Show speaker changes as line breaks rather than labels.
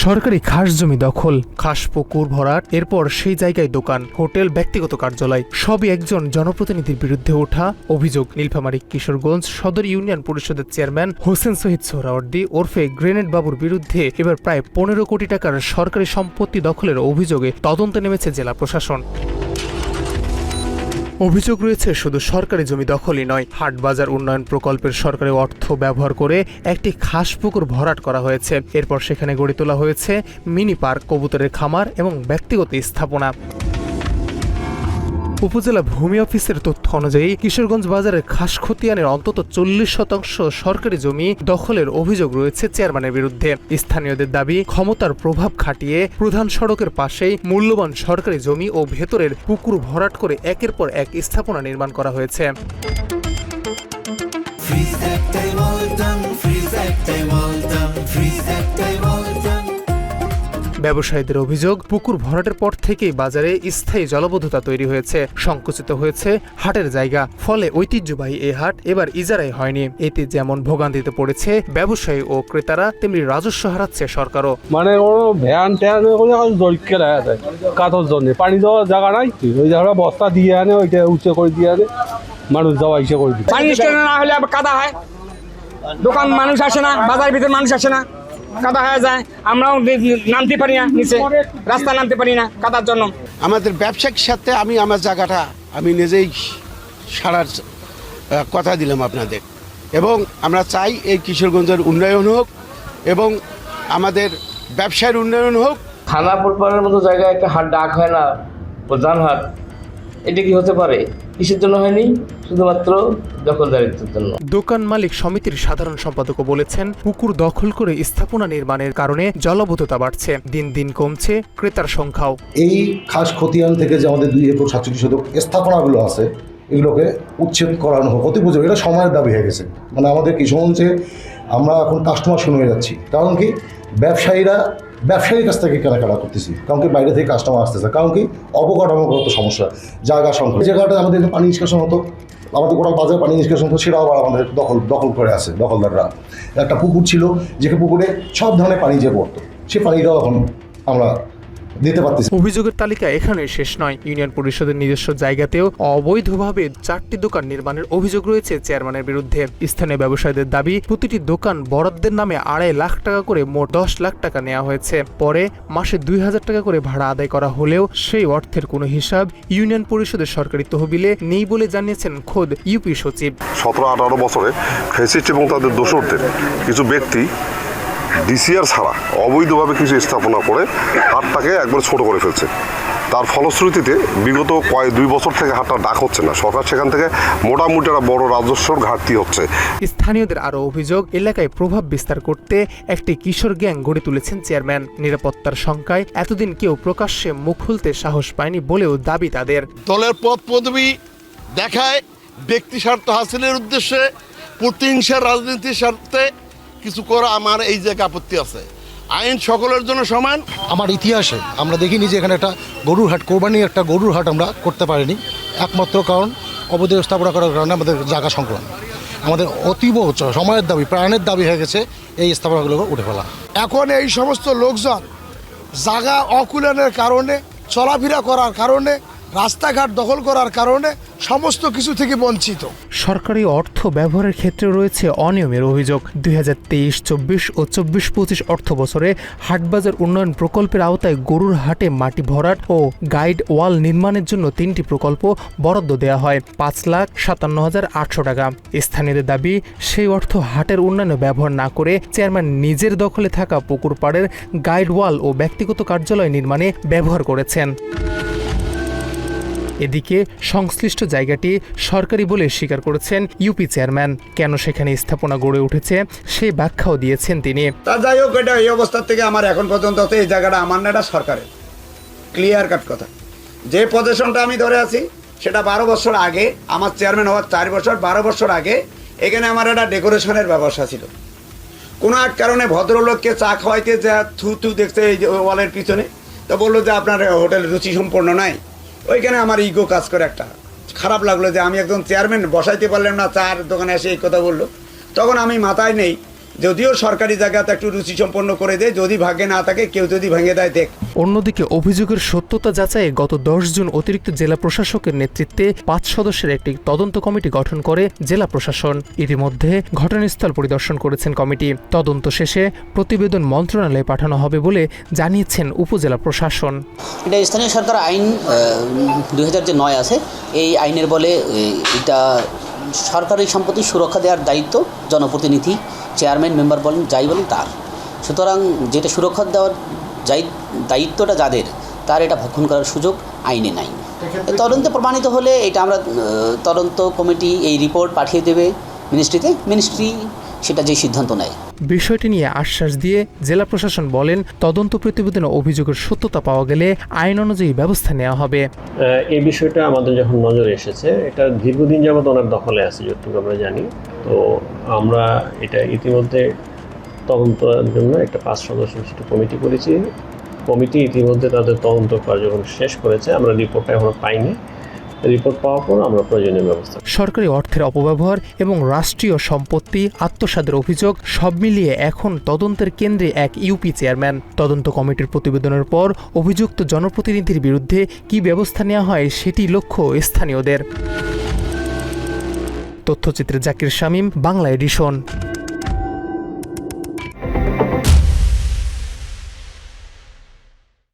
সরকারি খাস জমি দখল, খাস পুকুর ভরাট, এরপর সেই জায়গায় দোকান, হোটেল, ব্যক্তিগত কার্যালয় সবই একজন জনপ্রতিনিধির বিরুদ্ধে ওঠা অভিযোগ। নীলফামারী কিশোরগঞ্জ সদর ইউনিয়ন পরিষদের চেয়ারম্যান হোসেন শহীদ সোহরাওয়ার্দী ওরফে গ্রেনেড বাবুর বিরুদ্ধে এবার প্রায় 15 কোটি টাকার সরকারি সম্পত্তি দখলের অভিযোগে তদন্তে নেমেছে জেলা প্রশাসন। অভিযোগ রয়েছে শুধু সরকারি জমি দখলই নয়, হাটবাজার উন্নয়ন প্রকল্পের সরকারি অর্থ ব্যবহার করে একটি খাস পুকুর ভরাট করা হয়েছে। এরপর সেখানে গড়ে তোলা হয়েছে মিনি পার্ক, কবুতরের খামার এবং ব্যক্তিগত স্থাপনা। উপজেলা ভূমি অফিসের তথ্য অনুযায়ী কিশোরগঞ্জ বাজারের খাসখতিয়ানের অন্তত 40% সরকারি জমি দখলের অভিযোগ রয়েছে চেয়ারম্যানের বিরুদ্ধে। স্থানীয়দের দাবি, ক্ষমতার প্রভাব খাটিয়ে প্রধান সড়কের পাশেই মূল্যবান সরকারি জমি ও ভেতরের পুকুর ভরাট করে একের পর এক স্থাপনা নির্মাণ করা হয়েছে। ব্যবসায়ীদের অভিযোগ, পুকুর ভরাটের পর থেকেই বাজারে স্থায়ী জলাবদ্ধতা তৈরি হয়েছে, সংকুচিত হয়েছে হাটের জায়গা। ফলে ঐতিহ্যবাহী এই হাট এবার ইজারাই হয়নি। এতে যেমন ভোগান্তিতে পড়েছে ব্যবসায়ী ও ক্রেতারা, তেমনি রাজস্ব হারাচ্ছে সরকারও।
মানে ভ্যান ট্যান জরিকে দেখা যায় কাতর জন্য পানি দেওয়ার জায়গা নাই, ওই জায়গাটা বস্তা দিয়ে আনে, ওইটা উঁচু করে দিয়ে আনে, মানুষ যাওয়া ইসে করে দিচ্ছে।
পানি না হলে আবার কাদা হয়, দোকান মানুষ আসে না, বাজারের ভিতরে মানুষ আসে না, কাদা হয়ে যায়। আমরাও নামতে পারি না, নিচে রাস্তা নামতে পারি না কাদার জন্য।
আমাদের ব্যবসায়িক সাথে আমি আমার জায়গাটা আমি নিজেই সারার কথা দিলাম আপনাদের, এবং আমরা চাই এই কিশোরগঞ্জের উন্নয়ন হোক এবং আমাদের ব্যবসায়ের উন্নয়ন হোক।
থানা পুরপাড়ের মতো জায়গায় একটা হাট ডাক হয় না, প্রধান হাট, এটা কি হতে পারে? কিসের জন্য হয়নি? শুধুমাত্র দখলদারিত্বের জন্য।
দোকান মালিক সমিতির সাধারণ সম্পাদকও বলেছেন, পুকুর দখল করে স্থাপনা নির্মাণের কারণে জলাবদ্ধতা বাড়ছে, দিন দিন কমছে ক্রেতার সংখ্যাও।
এই খাস খতিয়ান থেকে যে আমাদের 2 একর 47 শতক স্থাপনাগুলো আছে, এগুলোকে উচ্ছেদ করানো হোক অতি প্রয়োজন। এটা সময়ের দাবি হয়ে গেছে। মানে আমাদের কিশোরগঞ্জে আমরা এখন কাস্টমার শুনে হয়ে যাচ্ছি। কারণ কি, ব্যবসায়ীর কাছ থেকে কেনাকাটা করতেছি, কারণ কি বাইরে থেকে কাস্টমার আসতেছে, কারণ কি অবকাঠামোগত সমস্যা, জায়গা সংখ্যা। যে জায়গাটা আমাদের পানি নিষ্কাশন হতো, আমাদের গোটা বাজারে পানি নিষ্কাশন হতো, সেটাও আবার আমাদের দখল করে আছে দখলদাররা। একটা পুকুর ছিল, যে পুকুরে সব ধরনের পানি যে পড়তো, সে পানিটাও এখন আমরা দিতে পারতেছি।
অভিযোগের তালিকা এখানেই শেষ নয়। ইউনিয়ন পরিষদের নিজস্ব জায়গাতেও অবৈধভাবে 4টি দোকান নির্মাণের অভিযোগ রয়েছে চেয়ারম্যানের বিরুদ্ধে। স্থানীয় ব্যবসায়ীদের দাবি, প্রতিটি দোকান বরাদ্দের নামে 2.5 লাখ টাকা করে মোট 10 লাখ টাকা নেওয়া হয়েছে। পরে মাসে 2000 টাকা করে ভাড়া আদায় করা হলেও সেই অর্থের কোনো হিসাব ইউনিয়ন পরিষদের সরকারি তহবিলে নেই বলে জানিয়েছেন খোদ ইউপি সচিব।
17-18 বছরে ফ্যাসিস্ট এবং তাদের দোসরদের কিছু ব্যক্তি ডিসিআর ছাড়া অবৈধভাবে কিছু স্থাপনা করে হাটটাকে একবার ছোট করে ফেলছে। তার ফলশ্রুতিতে বিগত 2 বছর থেকে হাটটা ডাক হচ্ছে না। সরকার সেখান থেকে মোটামুটি একটা বড় রাজস্বর ঘাটতি হচ্ছে।
স্থানীয়দের আরও অভিযোগ, এলাকায় প্রভাব বিস্তার করতে একটি কিশোর গ্যাং গড়ে তুলেছেন চেয়ারম্যান। নিরাপত্তার শঙ্কায় এতদিন কেউ প্রকাশ্যে মুখ খুলতে সাহস পায়নি বলেও দাবি তাদের।
দলের পদ পদবি দেখায় ব্যক্তি স্বার্থ হাসিলের উদ্দেশ্যে প্রতিহিংসার রাজনীতির স্বার্থে কিছু করা আমার এই জায়গায় আপত্তি আছে। আইন সকলের জন্য সমান।
আমার ইতিহাসে আমরা দেখিনি যে এখানে একটা গরুর হাট, কোরবানির একটা গরুর হাট আমরা করতে পারিনি। একমাত্র কারণ অবৈধ স্থাপনা করার কারণে আমাদের জায়গা সংকলন। আমাদের অতীব সময়ের দাবি, প্রাণের দাবি হয়ে গেছে এই স্থাপনাগুলোকে উঠে ফেলা।
এখন এই সমস্ত লোকজন জায়গা অকুলনের কারণে, চলাফেরা করার কারণে, রাস্তাঘাট দখল করার কারণে সমস্ত কিছু থেকে বঞ্চিত।
সরকারি অর্থ ব্যবহারের ক্ষেত্রে রয়েছে অনিয়মের অভিযোগ। 2023-24 ও 24-25 অর্থ বছরে হাটবাজার উন্নয়ন প্রকল্পের আওতায় গরুর হাটে মাটি ভরাট ও গাইড ওয়াল নির্মাণের জন্য 3টি প্রকল্প বরাদ্দ দেওয়া হয় 5,57,800 টাকা। স্থানীয়দের দাবি, সেই অর্থ হাটের উন্নয়নে ব্যবহার না করে চেয়ারম্যান নিজের দখলে থাকা পুকুর পাড়ের গাইড ওয়াল ও ব্যক্তিগত কার্যালয় নির্মাণে ব্যবহার করেছেন। এদিকে সংশ্লিষ্ট জায়গাটি সরকারি বলে স্বীকার করেছেন ইউপি চেয়ারম্যান। কেন সেখানে স্থাপনা গড়ে উঠেছে সেই ব্যাখ্যাও দিয়েছেন তিনি।
তা যাই হোক, এটা এই অবস্থা থেকে আমার এখন পর্যন্ত এই জায়গাটা আমার না, এটা সরকারের ক্লিয়ার কাট কথা। যে পজিশনটা আমি ধরে আছি সেটা 12 বছর আগে, আমার চেয়ারম্যান হওয়ার 4 বছর 12 বছর আগে এখানে আমার একটা ডেকোরেশনের ব্যবসা ছিল। কোনো এক কারণে ভদ্রলোককে চা খাওয়াইতে যা থু দেখতে এই ওয়ালের পিছনে, তো বললো যে আপনার হোটেল রুচি সম্পন্ন নাই। ওইখানে আমার ইগো কাজ করে, একটা খারাপ লাগলো যে আমি একজন চেয়ারম্যান বসাইতে পারলাম না, চার দোকানে এসে এই কথা বললো। তখন আমি মাথায় নেই যদিও সরকারি জায়গাতে একটু রুচি সম্পন্ন করে দেয়, যদি ভাগ্যে না থাকে কেউ যদি ভেঙে দেয় দেখ।
অন্যদিকে অভিযোগের সত্যতা যাচাইয়ে গত 10 জুন অতিরিক্ত জেলা প্রশাসকের নেতৃত্বে 5 সদস্যের একটি তদন্ত কমিটি গঠন করে জেলা প্রশাসন। ইতিমধ্যে ঘটনাস্থল পরিদর্শন করেছেন কমিটি। তদন্ত শেষে প্রতিবেদন মন্ত্রণালয়ে পাঠানো হবে বলে জানিয়েছেন উপজেলা প্রশাসন।
এটা স্থানীয় সরকার আইন 2009 আছে, এই আইনের বলে এটা সরকারি সম্পত্তি সুরক্ষা দেওয়ার দায়িত্ব জনপ্রতিনিধি, চেয়ারম্যান, মেম্বার বলেন, যাই বলেন তার। সুতরাং যেটা সুরক্ষা দেওয়ার দায়িত্বটা যাদের, তার এটা ভক্ষণ করার সুযোগ আইনে নাই। তদন্তে প্রমাণিত হলে এটা আমরা তদন্ত কমিটি এই রিপোর্ট পাঠিয়ে দেবে মিনিস্ট্রিতে, মিনিস্ট্রি সেটা যে সিদ্ধান্ত নেয়।
বিষয়টি নিয়ে আশ্বাস দিয়ে জেলা প্রশাসন বলেন, তদন্ত প্রতিবেদনে অভিযোগের সত্যতা পাওয়া গেলে আইন অনুযায়ী ব্যবস্থা নেওয়া হবে।
এই বিষয়টা আমাদের যখন নজরে এসেছে, এটা দীর্ঘদিন যাবৎ ওনার দখলে আছে যতটুকু আমরা জানি। তো আমরা এটা ইতিমধ্যে তদন্তের জন্য একটা 5 সদস্য বিশিষ্ট কমিটি করেছি। কমিটি ইতিমধ্যে তাদের তদন্ত কার্যক্রম শেষ করেছে। আমরা রিপোর্টটা এখনো পাইনি। রিপোর্ট পাওয়ার পর আমরা প্রয়োজনীয় ব্যবস্থা।
সরকারি অর্থের অপব্যবহার এবং রাষ্ট্রীয় সম্পত্তি আত্মসাতের অভিযোগ সব মিলিয়ে এখন তদন্তের কেন্দ্রে এক ইউপি চেয়ারম্যান। তদন্ত কমিটির প্রতিবেদনের পর অভিযুক্ত জনপ্রতিনিধির বিরুদ্ধে কী ব্যবস্থা নেওয়া হয় সেটি লক্ষ্য স্থানীয়দের। তথ্যচিত্রে জাকির শামীম, বাংলা এডিশন।